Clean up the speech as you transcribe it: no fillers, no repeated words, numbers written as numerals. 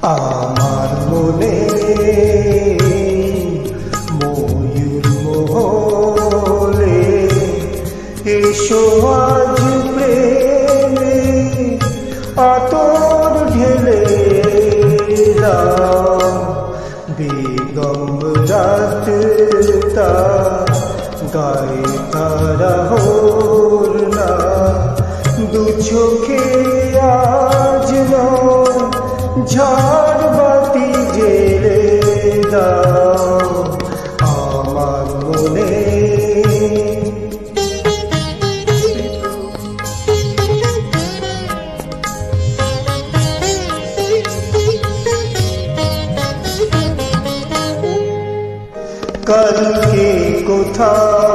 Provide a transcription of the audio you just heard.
আমার মনে ময়ূর মহলে এসো আজ প্রেমে আতর ঢেলে দাও। বেগম রাত তার গায়ে তারা হোর না, দু চোখে আজ নয় ঝাড় বাতি জেলে দাও আমার মনে। কালকে কোথায়